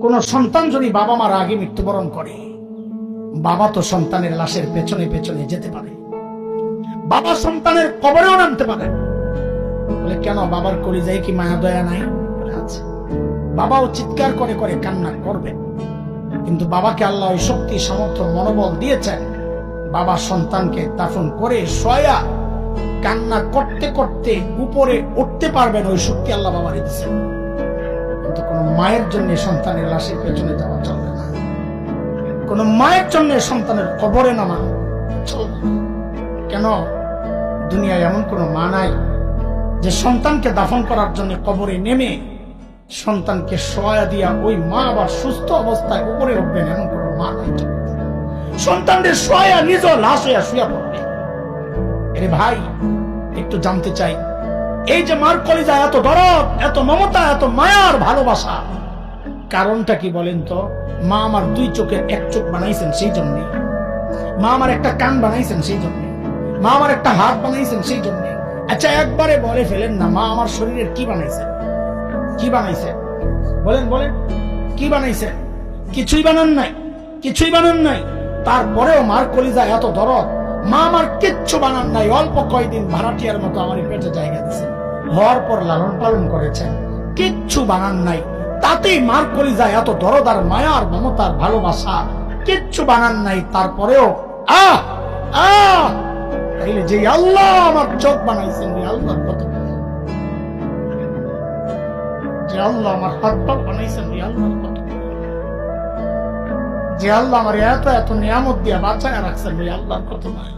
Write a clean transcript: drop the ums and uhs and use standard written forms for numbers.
কোন সন্তান যদি বাবা মার আগে মৃত্যুবরণ করে, বাবা তো সন্তানের লাশের পেছনে পেছনে যেতে পারে, বাবা সন্তানের কবরেও নামতে পারে। বলে কেন, বাবার কলিজায় কি মায়া দয়া নাই? আছে। বাবাও চিৎকার করে করে কান্না করবে, কিন্তু বাবাকে আল্লাহ ওই শক্তি সামর্থ্য মনোবল দিয়েছেন, বাবা সন্তানকে দাফন করে শোয়া কান্না করতে করতে উপরে উঠতে পারবেন, ওই শক্তি আল্লাহ বাবা দিয়েছেন। কিন্তু কোন মায়ের জন্য সন্তানের লাশের পেছনে যাওয়া চলবে না, কোন মায়ের জন্য সন্তানের কবরে নামা চলবে না। কেন? দুনিয়ায় এমন কোন মা নাই যে সন্তানকে দাফন করার জন্য কবরে নেমে সন্তানকে শোয়া দিয়া ওই মা আবার সুস্থ অবস্থায় উপরে উঠবেন, এমন কোন মা নাই। সন্তানদের শোয়া নিজ লাশ হইয়া শুয়া পড়বে। এরে ভাই, একটু জানতে চাই, এই যে মার কলিজা এত দরদ, এত মমতা, এত মায়ার ভালোবাসা, কারণটা কি বলেন তো? মা আমার দুই চোখের এক চোখ বানাইছেন সেই জন্যে, মা আমার একটা কান বানাইছেন সেই জন্যে, মা আমার একটা হাত বানাইছেন সেই জন্যে। আচ্ছা একবারে বলে ফেলেন না, মা আমার শরীরের কি বানাইছেন? কি বানাইছেন বলেন, বলেন কি বানাইছেন? কিছুই বানান নাই, কিছুই বানান নাই। তারপরেও মার কলিজা এত দরদ, মা আমার কিচ্ছু বানান নাই, অল্প কয়দিন ভাড়াটিয়ার মতো আমার পেটে জায়গা দিয়েছেন, হওয়ার পর লালন পালন করেছেন, কিচ্ছু বানান নাই, তাতেই মার কলিজা এত দরদ আর মায়ার মমতার ভালোবাসা, কিচ্ছু বানান নাই। তারপরেও আহ আহ তাইলে যে আল্লাহ আমার চোখ বানাইছেন, আল্লাহর কত, যে আল্লাহ আমার হাত পা বানাইছেন, আল্লাহর কত, যে আল্লাহ আমার এত এত নিয়ামত দিয়া বাঁচায় রাখছেন, আল্লাহর কত মায়া।